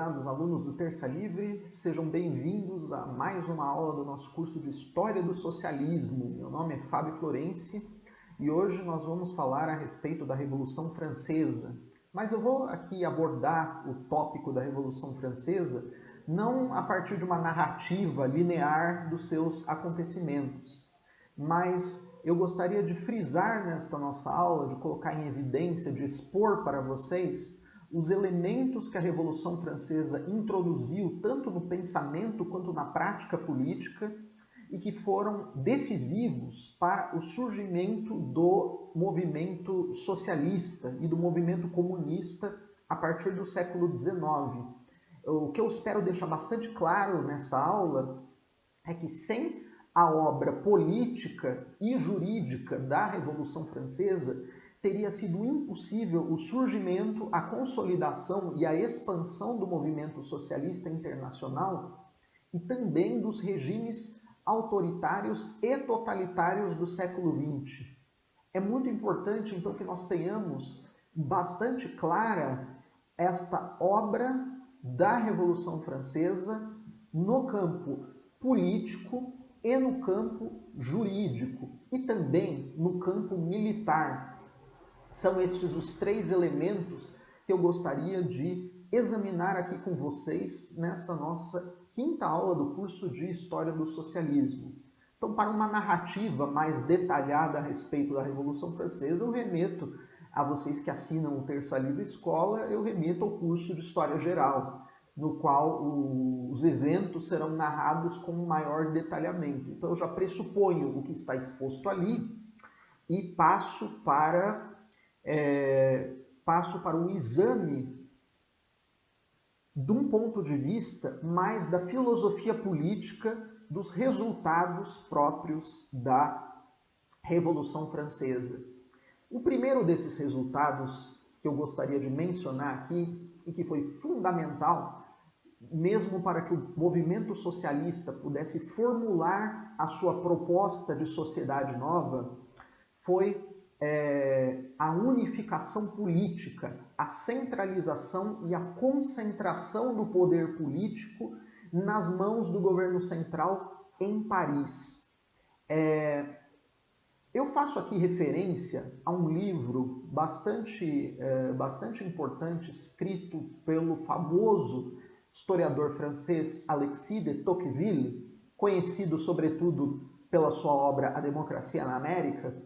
prezados alunos do Terça Livre, sejam bem-vindos a mais uma aula do nosso curso de História do Socialismo. Meu nome é Fábio Florenci e hoje nós vamos falar a respeito da Revolução Francesa. Mas eu vou aqui abordar o tópico da Revolução Francesa não a partir de uma narrativa linear dos seus acontecimentos, mas eu gostaria de frisar nesta nossa aula, de colocar em evidência, de expor para vocês os elementos que a Revolução Francesa introduziu tanto no pensamento quanto na prática política e que foram decisivos para o surgimento do movimento socialista e do movimento comunista a partir do século XIX. O que eu espero deixar bastante claro nesta aula é que sem a obra política e jurídica da Revolução Francesa, teria sido impossível o surgimento, a consolidação e a expansão do movimento socialista internacional e também dos regimes autoritários e totalitários do século XX. É muito importante, então, que nós tenhamos bastante clara esta obra da Revolução Francesa no campo político e no campo jurídico e também no campo militar. São estes os três elementos que eu gostaria de examinar aqui com vocês nesta nossa quinta aula do curso de História do Socialismo. Então, para uma narrativa mais detalhada a respeito da Revolução Francesa, eu remeto a vocês que assinam o Terça Livre Escola, eu remeto ao curso de História Geral, no qual os eventos serão narrados com maior detalhamento. Então, eu já pressuponho o que está exposto ali e passo para o exame de um ponto de vista mais da filosofia política dos resultados próprios da Revolução Francesa. O primeiro desses resultados que eu gostaria de mencionar aqui e que foi fundamental mesmo para que o movimento socialista pudesse formular a sua proposta de sociedade nova, foi a unificação política, a centralização e a concentração do poder político nas mãos do governo central em Paris. Eu faço aqui referência a um livro bastante importante, escrito pelo famoso historiador francês Alexis de Tocqueville, conhecido sobretudo pela sua obra A Democracia na América,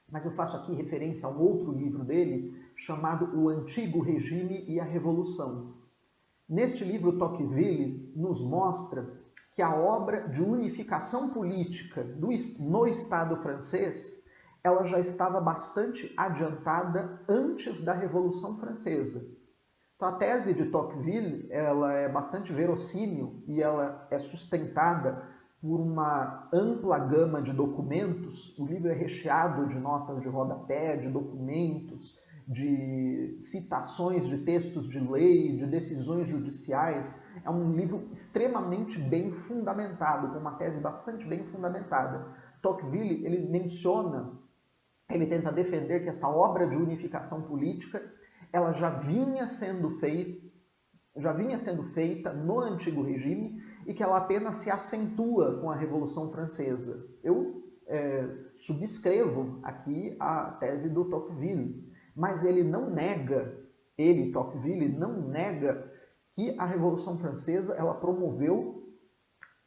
mas eu faço aqui referência a um outro livro dele, chamado O Antigo Regime e a Revolução. Neste livro, Tocqueville nos mostra que a obra de unificação política no Estado francês, ela já estava bastante adiantada antes da Revolução Francesa. Então, a tese de Tocqueville ela é bastante verossímil e ela é sustentada por uma ampla gama de documentos. O livro é recheado de notas de rodapé, de documentos, de citações de textos de lei, de decisões judiciais. É um livro extremamente bem fundamentado, com uma tese bastante bem fundamentada. Tocqueville, ele tenta defender que essa obra de unificação política ela já vinha sendo feita no Antigo Regime e que ela apenas se acentua com a Revolução Francesa. Eu subscrevo aqui a tese do Tocqueville, mas Tocqueville, não nega que a Revolução Francesa ela promoveu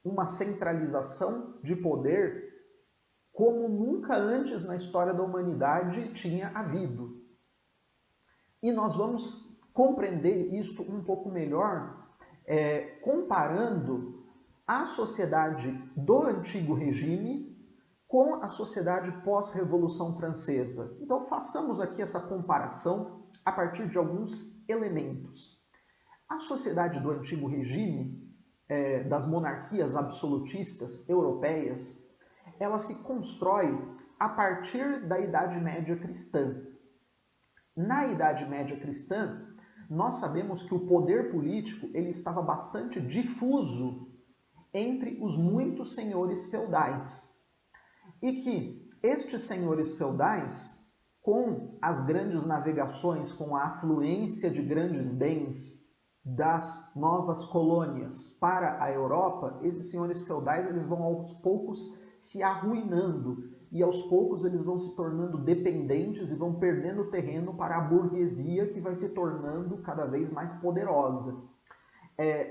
uma centralização de poder como nunca antes na história da humanidade tinha havido. E nós vamos compreender isto um pouco melhor comparando a sociedade do Antigo Regime com a sociedade pós-Revolução Francesa. Então, façamos aqui essa comparação a partir de alguns elementos. A sociedade do Antigo Regime, das monarquias absolutistas europeias, ela se constrói a partir da Idade Média cristã. Na Idade Média cristã, nós sabemos que o poder político ele estava bastante difuso entre os muitos senhores feudais. E que estes senhores feudais, com as grandes navegações, com a afluência de grandes bens das novas colônias para a Europa, esses senhores feudais eles vão aos poucos se arruinando e aos poucos eles vão se tornando dependentes e vão perdendo terreno para a burguesia que vai se tornando cada vez mais poderosa.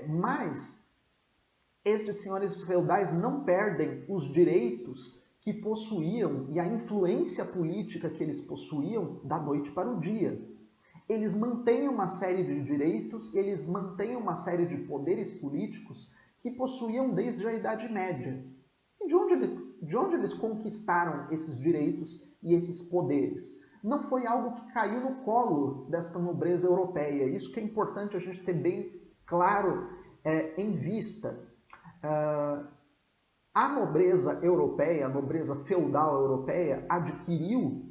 Mas estes senhores feudais não perdem os direitos que possuíam e a influência política que eles possuíam da noite para o dia. Eles mantêm uma série de direitos, eles mantêm uma série de poderes políticos que possuíam desde a Idade Média. E de onde eles conquistaram esses direitos e esses poderes? Não foi algo que caiu no colo desta nobreza europeia. Isso que é importante a gente ter bem claro em vista. A nobreza europeia, a nobreza feudal europeia, adquiriu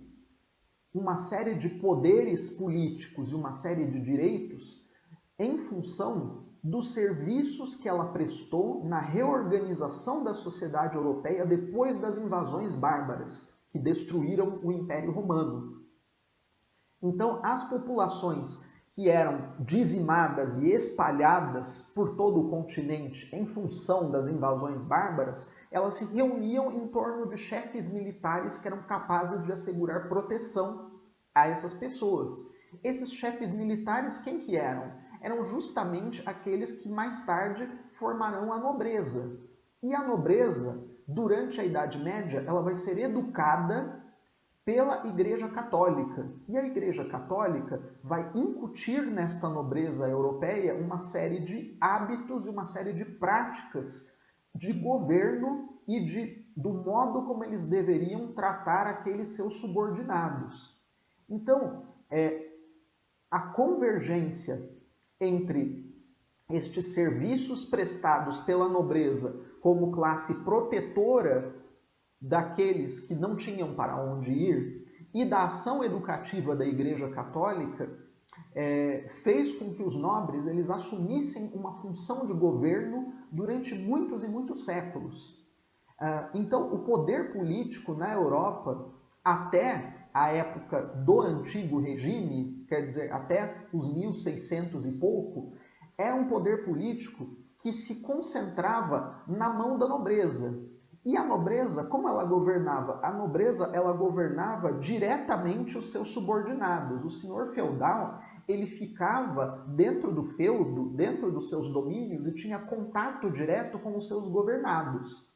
uma série de poderes políticos e uma série de direitos em função dos serviços que ela prestou na reorganização da sociedade europeia depois das invasões bárbaras que destruíram o Império Romano. Então, as populações que eram dizimadas e espalhadas por todo o continente em função das invasões bárbaras, elas se reuniam em torno de chefes militares que eram capazes de assegurar proteção a essas pessoas. Esses chefes militares, quem que eram? Eram justamente aqueles que mais tarde formarão a nobreza. E a nobreza, durante a Idade Média, ela vai ser educada pela Igreja Católica. E a Igreja Católica vai incutir nesta nobreza europeia uma série de hábitos e uma série de práticas de governo e do modo como eles deveriam tratar aqueles seus subordinados. Então, a convergência entre estes serviços prestados pela nobreza como classe protetora daqueles que não tinham para onde ir e da ação educativa da Igreja Católica fez com que os nobres eles assumissem uma função de governo durante muitos e muitos séculos. Então, o poder político na Europa, até a época do Antigo Regime, quer dizer, até os 1600 e pouco, era um poder político que se concentrava na mão da nobreza. E a nobreza, como ela governava? A nobreza, ela governava diretamente os seus subordinados. O senhor feudal, ele ficava dentro do feudo, dentro dos seus domínios e tinha contato direto com os seus governados.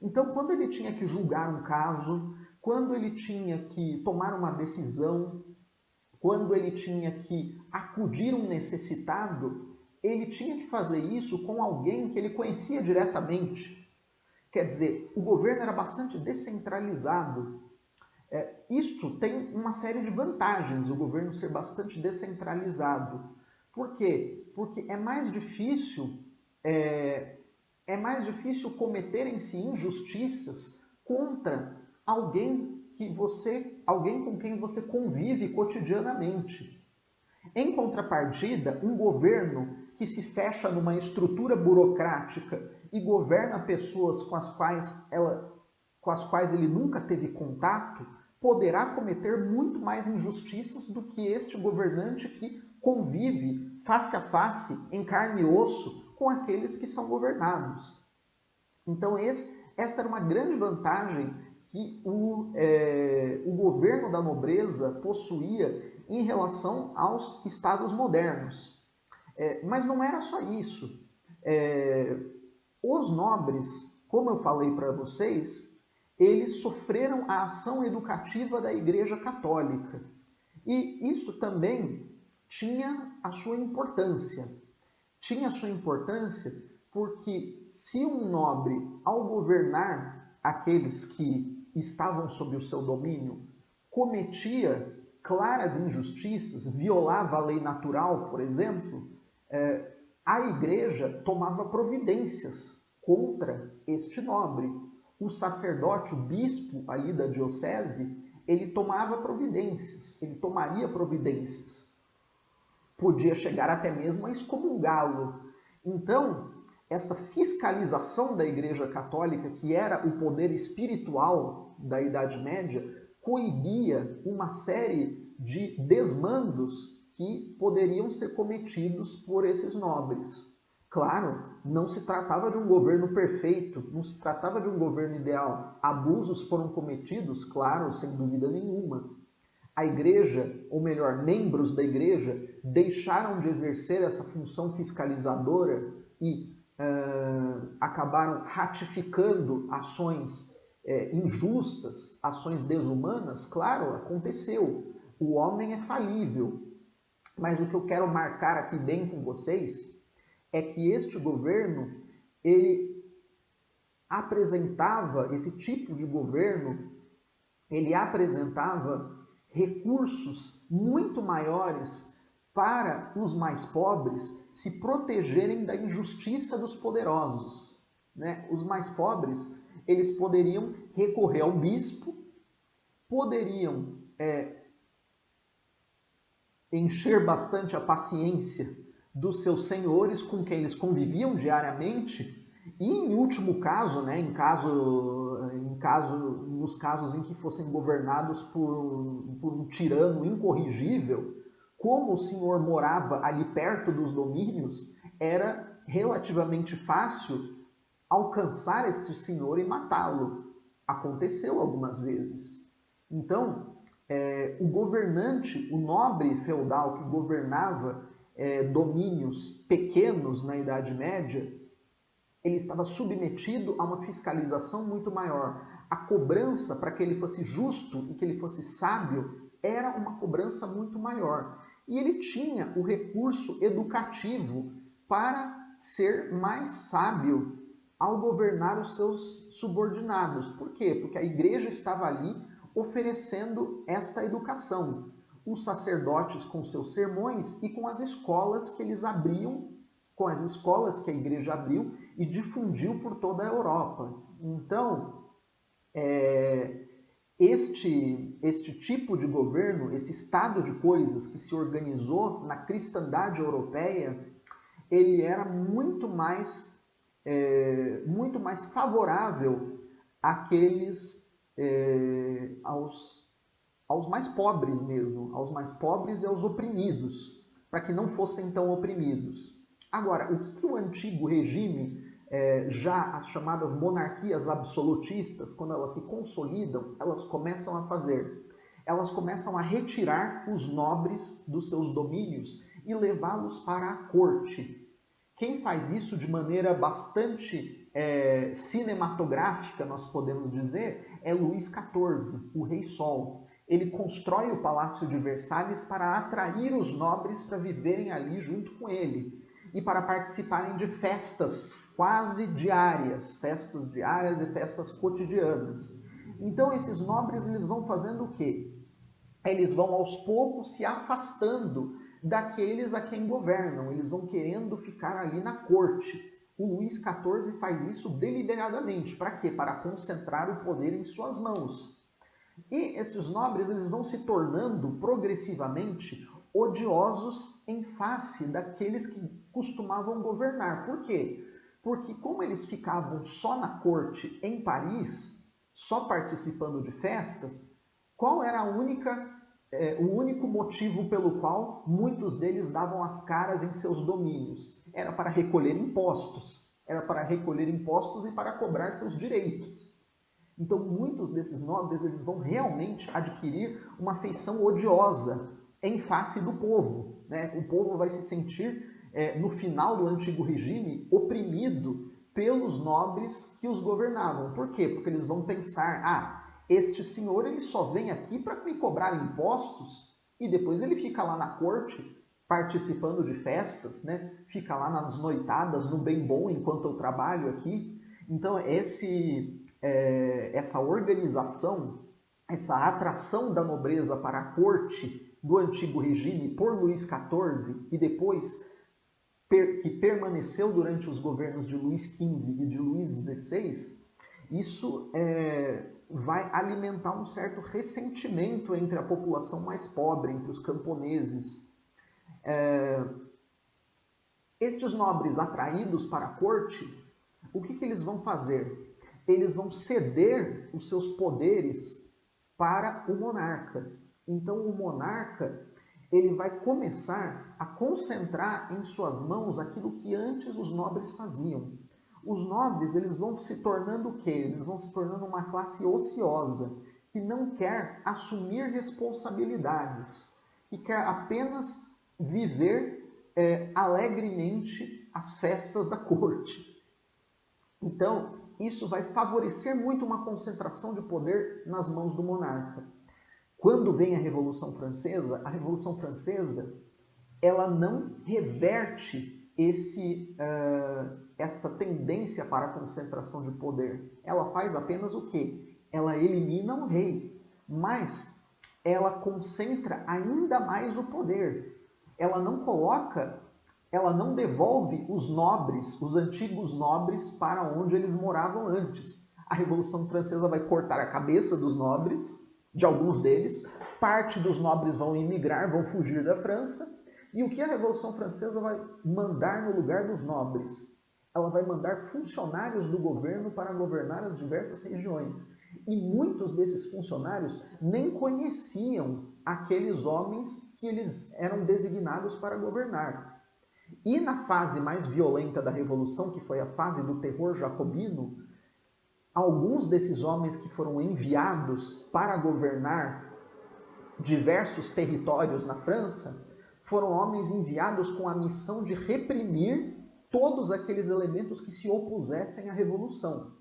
Então, quando ele tinha que julgar um caso, quando ele tinha que tomar uma decisão, quando ele tinha que acudir um necessitado, ele tinha que fazer isso com alguém que ele conhecia diretamente. Quer dizer, o governo era bastante descentralizado. Isto tem uma série de vantagens, o governo ser bastante descentralizado. Por quê? Porque é mais difícil cometerem-se injustiças contra alguém com quem você convive cotidianamente. Em contrapartida, um governo que se fecha numa estrutura burocrática e governa pessoas com as quais ele nunca teve contato, poderá cometer muito mais injustiças do que este governante que convive face a face, em carne e osso, com aqueles que são governados. Então, esta era uma grande vantagem que o governo da nobreza possuía em relação aos estados modernos. Mas não era só isso. Os nobres, como eu falei para vocês, eles sofreram a ação educativa da Igreja Católica. E isso também tinha a sua importância. Tinha a sua importância porque se um nobre, ao governar aqueles que estavam sob o seu domínio, cometia claras injustiças, violava a lei natural, por exemplo, a igreja tomava providências contra este nobre. O sacerdote, o bispo ali da diocese, ele tomava providências, ele tomaria providências. Podia chegar até mesmo a excomungá-lo. Então, essa fiscalização da Igreja Católica, que era o poder espiritual da Idade Média, coibia uma série de desmandos que poderiam ser cometidos por esses nobres. Claro, não se tratava de um governo perfeito, não se tratava de um governo ideal. Abusos foram cometidos, claro, sem dúvida nenhuma. A igreja, ou melhor, membros da igreja, deixaram de exercer essa função fiscalizadora e acabaram ratificando ações injustas, ações desumanas. Claro, aconteceu. O homem é falível. Mas o que eu quero marcar aqui bem com vocês é que este governo, ele apresentava, esse tipo de governo, ele apresentava recursos muito maiores para os mais pobres se protegerem da injustiça dos poderosos, né? Os mais pobres, eles poderiam recorrer ao bispo, poderiam encher bastante a paciência dos seus senhores com quem eles conviviam diariamente e, em último caso, né, nos casos em que fossem governados por um tirano incorrigível, como o senhor morava ali perto dos domínios, era relativamente fácil alcançar este senhor e matá-lo. Aconteceu algumas vezes. Então, o governante, o nobre feudal que governava domínios pequenos na Idade Média, ele estava submetido a uma fiscalização muito maior. A cobrança para que ele fosse justo e que ele fosse sábio era uma cobrança muito maior. E ele tinha o recurso educativo para ser mais sábio ao governar os seus subordinados. Por quê? Porque a igreja estava ali oferecendo esta educação. Os sacerdotes com seus sermões e com as escolas que eles abriam, com as escolas que a igreja abriu e difundiu por toda a Europa. Então, este tipo de governo, esse estado de coisas que se organizou na cristandade europeia, ele era muito mais favorável aos mais pobres mesmo, aos mais pobres e aos oprimidos, para que não fossem tão oprimidos. Agora, o que o antigo regime, já as chamadas monarquias absolutistas, quando elas se consolidam, elas começam a fazer? Elas começam a retirar os nobres dos seus domínios e levá-los para a corte. Quem faz isso de maneira bastante cinematográfica, nós podemos dizer, é Luís XIV, o Rei Sol. Ele constrói o Palácio de Versalhes para atrair os nobres para viverem ali junto com ele e para participarem de festas quase diárias, e festas cotidianas. Então esses nobres, eles vão fazendo o quê? Eles vão aos poucos se afastando daqueles a quem governam, eles vão querendo ficar ali na corte. O Luís XIV faz isso deliberadamente. Para quê? Para concentrar o poder em suas mãos. E esses nobres, eles vão se tornando progressivamente odiosos em face daqueles que costumavam governar. Por quê? Porque como eles ficavam só na corte em Paris, só participando de festas, qual era o único motivo pelo qual muitos deles davam as caras em seus domínios? Era para recolher impostos. Era para recolher impostos e para cobrar seus direitos. Então, muitos desses nobres, eles vão realmente adquirir uma feição odiosa em face do povo, né? O povo vai se sentir, no final do antigo regime, oprimido pelos nobres que os governavam. Por quê? Porque eles vão pensar, este senhor, ele só vem aqui para me cobrar impostos e depois ele fica lá na corte participando de festas, né? Fica lá nas noitadas, no bem bom, enquanto eu trabalho aqui. Então, essa organização, essa atração da nobreza para a corte do antigo regime por Luís XIV e depois que permaneceu durante os governos de Luís XV e de Luís XVI, isso vai alimentar um certo ressentimento entre a população mais pobre, entre os camponeses. Estes nobres atraídos para a corte, o que eles vão fazer? Eles vão ceder os seus poderes para o monarca. Então, o monarca, ele vai começar a concentrar em suas mãos aquilo que antes os nobres faziam. Os nobres, eles vão se tornando o quê? Eles vão se tornando uma classe ociosa, que não quer assumir responsabilidades, que quer apenas viver alegremente as festas da corte. Então, isso vai favorecer muito uma concentração de poder nas mãos do monarca. Quando vem a Revolução Francesa, ela não reverte esta tendência para a concentração de poder. Ela faz apenas o quê? Ela elimina o rei, mas ela concentra ainda mais o poder. Ela não devolve os nobres, os antigos nobres, para onde eles moravam antes. A Revolução Francesa vai cortar a cabeça dos nobres, de alguns deles, parte dos nobres vão emigrar, vão fugir da França, e o que a Revolução Francesa vai mandar no lugar dos nobres? Ela vai mandar funcionários do governo para governar as diversas regiões. E muitos desses funcionários nem conheciam aqueles homens que eles eram designados para governar. E na fase mais violenta da Revolução, que foi a fase do terror jacobino, alguns desses homens que foram enviados para governar diversos territórios na França foram homens enviados com a missão de reprimir todos aqueles elementos que se opusessem à Revolução.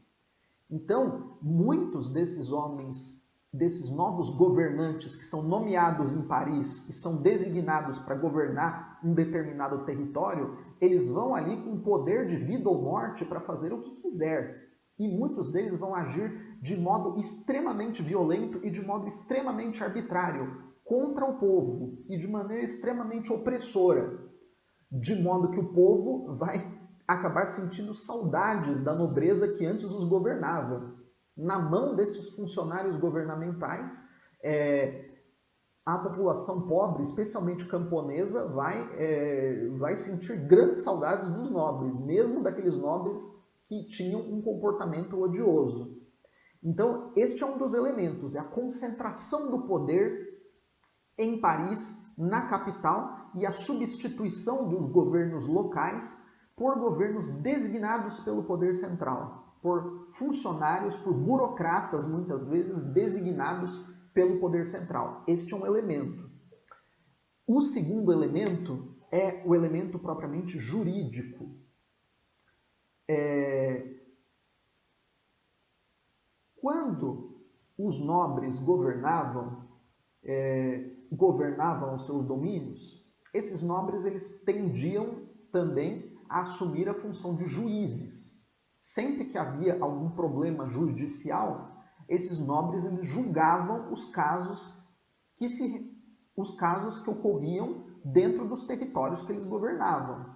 Então, muitos desses homens, desses novos governantes que são nomeados em Paris, que são designados para governar um determinado território, eles vão ali com poder de vida ou morte para fazer o que quiser. E muitos deles vão agir de modo extremamente violento e de modo extremamente arbitrário contra o povo e de maneira extremamente opressora, de modo que o povo vai acabar sentindo saudades da nobreza que antes os governava. Na mão desses funcionários governamentais, a população pobre, especialmente camponesa, vai sentir grandes saudades dos nobres, mesmo daqueles nobres que tinham um comportamento odioso. Então, este é um dos elementos, é a concentração do poder em Paris, na capital, e a substituição dos governos locais por governos designados pelo poder central, por funcionários, por burocratas, muitas vezes, designados pelo poder central. Este é um elemento. O segundo elemento é o elemento propriamente jurídico. Quando os nobres governavam os seus domínios, esses nobres eles tendiam também a assumir a função de juízes. Sempre que havia algum problema judicial, esses nobres eles julgavam os casos que ocorriam dentro dos territórios que eles governavam.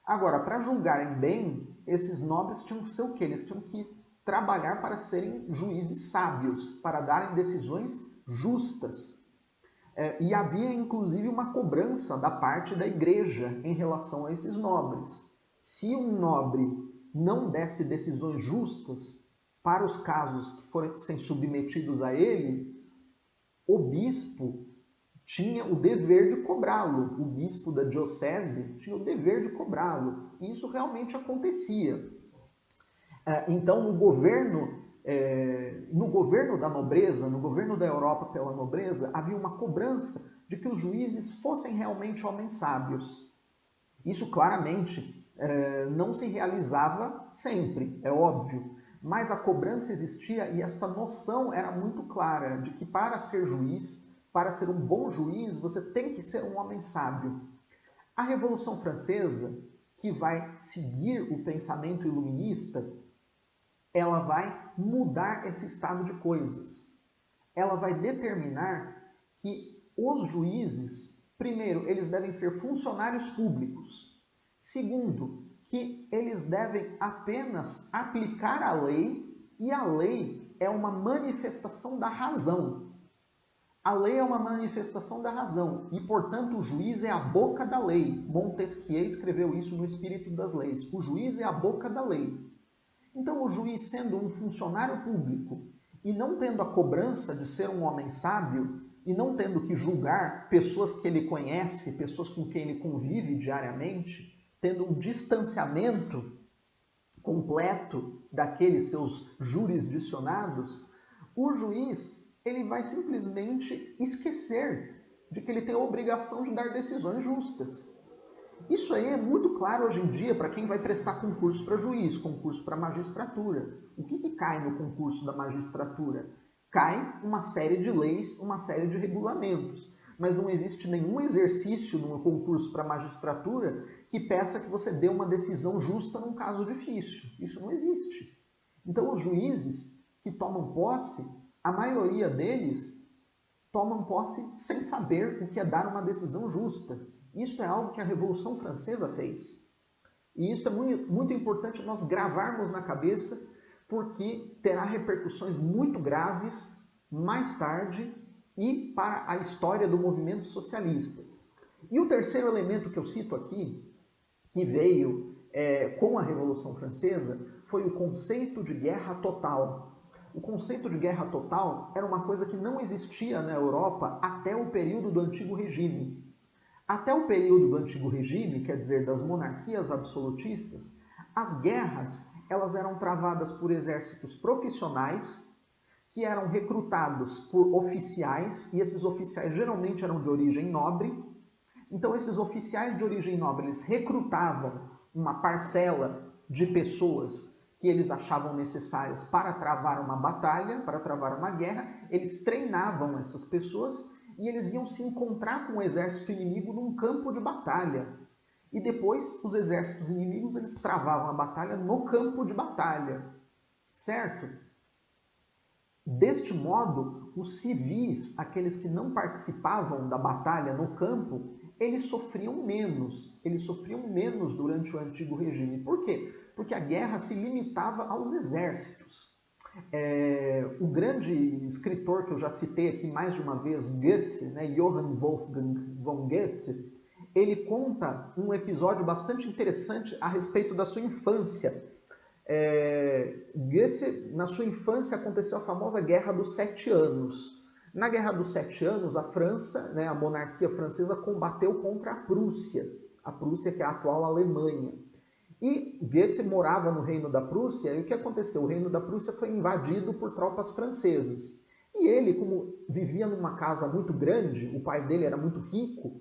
Agora, para julgarem bem, esses nobres tinham que ser o quê? Eles tinham que trabalhar para serem juízes sábios, para darem decisões justas. E havia, inclusive, uma cobrança da parte da igreja em relação a esses nobres. Se um nobre não desse decisões justas para os casos que fossem submetidos a ele, o bispo tinha o dever de cobrá-lo. O bispo da diocese tinha o dever de cobrá-lo. E isso realmente acontecia. Então, no governo da nobreza, no governo da Europa pela nobreza, havia uma cobrança de que os juízes fossem realmente homens sábios. Isso claramente não se realizava sempre, é óbvio, mas a cobrança existia e esta noção era muito clara de que para ser juiz, para ser um bom juiz, você tem que ser um homem sábio. A Revolução Francesa, que vai seguir o pensamento iluminista, ela vai mudar esse estado de coisas. Ela vai determinar que os juízes, primeiro, eles devem ser funcionários públicos. Segundo, que eles devem apenas aplicar a lei, e a lei é uma manifestação da razão. A lei é uma manifestação da razão e, portanto, o juiz é a boca da lei. Montesquieu escreveu isso no Espírito das Leis. O juiz é a boca da lei. Então, o juiz, sendo um funcionário público e não tendo a cobrança de ser um homem sábio, e não tendo que julgar pessoas que ele conhece, pessoas com quem ele convive diariamente, tendo um distanciamento completo daqueles seus jurisdicionados, o juiz ele vai simplesmente esquecer de que ele tem a obrigação de dar decisões justas. Isso aí é muito claro hoje em dia para quem vai prestar concurso para juiz, concurso para magistratura. O que cai no concurso da magistratura? Cai uma série de leis, uma série de regulamentos. Mas não existe nenhum exercício no concurso para magistratura que peça que você dê uma decisão justa num caso difícil. Isso não existe. Então, os juízes que tomam posse, a maioria deles tomam posse sem saber o que é dar uma decisão justa. Isso é algo que a Revolução Francesa fez. E isso é muito importante nós gravarmos na cabeça, porque terá repercussões muito graves mais tarde e para a história do movimento socialista. E o terceiro elemento que eu cito aqui, que veio com a Revolução Francesa, foi o conceito de guerra total. O conceito de guerra total era uma coisa que não existia na Europa até o período do Antigo Regime. Até o período do Antigo Regime, quer dizer, das monarquias absolutistas, as guerras elas eram travadas por exércitos profissionais que eram recrutados por oficiais, e esses oficiais geralmente eram de origem nobre. Então, esses oficiais de origem nobre, eles recrutavam uma parcela de pessoas que eles achavam necessárias para travar uma batalha, para travar uma guerra. Eles treinavam essas pessoas e eles iam se encontrar com o exército inimigo num campo de batalha. E depois, os exércitos inimigos, eles travavam a batalha no campo de batalha, certo? Deste modo, os civis, aqueles que não participavam da batalha no campo, eles sofriam menos durante o Antigo Regime. Por quê? Porque a guerra se limitava aos exércitos. O grande escritor que eu já citei aqui mais de uma vez, Goethe, né, Johann Wolfgang von Goethe, ele conta um episódio bastante interessante a respeito da sua infância. Goethe, na sua infância, aconteceu a famosa Guerra dos 7 Anos. Na Guerra dos 7 Anos, a França, né, a monarquia francesa, combateu contra a Prússia que é a atual Alemanha. E Goethe morava no Reino da Prússia, e o que aconteceu? O Reino da Prússia foi invadido por tropas francesas. E ele, como vivia numa casa muito grande, o pai dele era muito rico,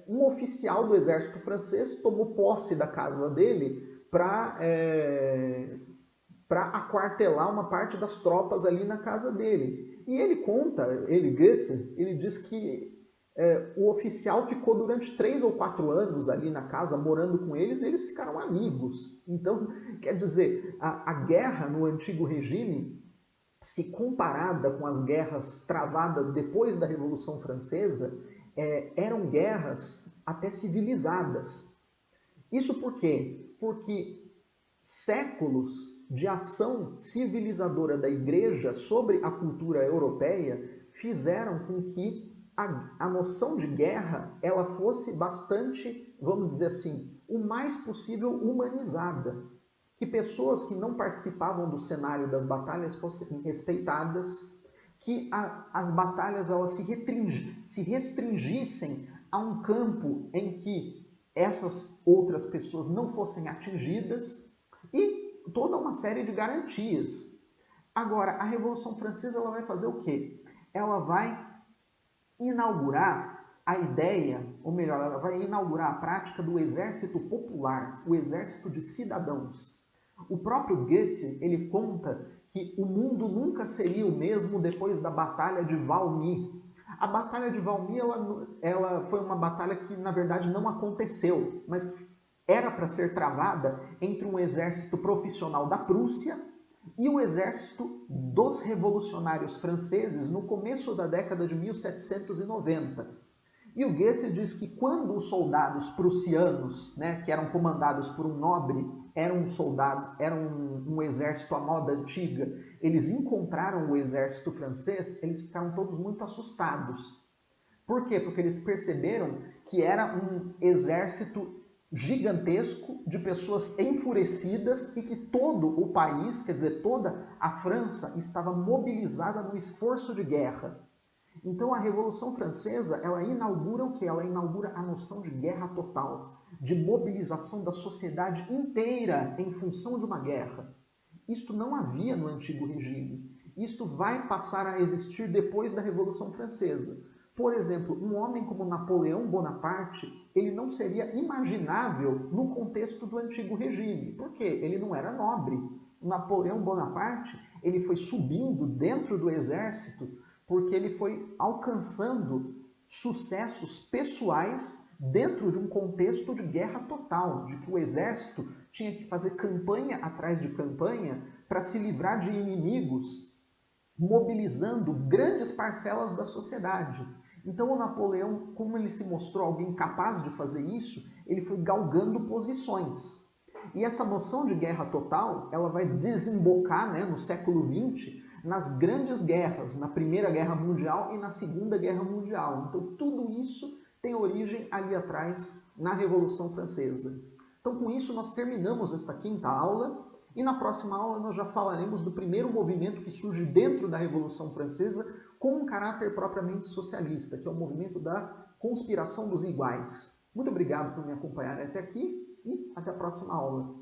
um oficial do exército francês tomou posse da casa dele para aquartelar uma parte das tropas ali na casa dele. E ele conta, Goethe, ele diz que o oficial ficou durante 3 ou 4 anos ali na casa, morando com eles, e eles ficaram amigos. Então, quer dizer, a guerra no Antigo Regime, se comparada com as guerras travadas depois da Revolução Francesa, eram guerras até civilizadas. Isso por quê? Porque séculos de ação civilizadora da Igreja sobre a cultura europeia fizeram com que a noção de guerra ela fosse bastante, vamos dizer assim, o mais possível humanizada. Que pessoas que não participavam do cenário das batalhas fossem respeitadas, que as batalhas elas se restringissem a um campo em que essas outras pessoas não fossem atingidas e toda uma série de garantias. Agora, a Revolução Francesa ela vai fazer o quê? Ela vai inaugurar a ideia, ou melhor, ela vai inaugurar a prática do exército popular, o exército de cidadãos. O próprio Goethe, ele conta que o mundo nunca seria o mesmo depois da Batalha de Valmy. A Batalha de Valmy ela foi uma batalha que, na verdade, não aconteceu, mas era para ser travada entre um exército profissional da Prússia e o exército dos revolucionários franceses no começo da década de 1790. E o Goethe diz que quando os soldados prussianos, né, que eram comandados por um nobre, era um exército à moda antiga, eles encontraram o exército francês, eles ficaram todos muito assustados. Por quê? Porque eles perceberam que era um exército gigantesco de pessoas enfurecidas e que todo o país, quer dizer, toda a França estava mobilizada no esforço de guerra. Então a Revolução Francesa, ela inaugura o quê? Ela inaugura a noção de guerra total, de mobilização da sociedade inteira em função de uma guerra. Isto não havia no antigo regime. Isto vai passar a existir depois da Revolução Francesa. Por exemplo, um homem como Napoleão Bonaparte, ele não seria imaginável no contexto do antigo regime. Por quê? Ele não era nobre. O Napoleão Bonaparte, ele foi subindo dentro do exército porque ele foi alcançando sucessos pessoais dentro de um contexto de guerra total, de que o exército tinha que fazer campanha atrás de campanha para se livrar de inimigos, mobilizando grandes parcelas da sociedade. Então o Napoleão, como ele se mostrou alguém capaz de fazer isso, ele foi galgando posições. E essa noção de guerra total, ela vai desembocar, no século XX, nas grandes guerras, na Primeira Guerra Mundial e na Segunda Guerra Mundial. Então tudo isso tem origem ali atrás, na Revolução Francesa. Então com isso nós terminamos esta quinta aula, e na próxima aula nós já falaremos do primeiro movimento que surge dentro da Revolução Francesa com um caráter propriamente socialista, que é o movimento da conspiração dos iguais. Muito obrigado por me acompanhar até aqui e até a próxima aula.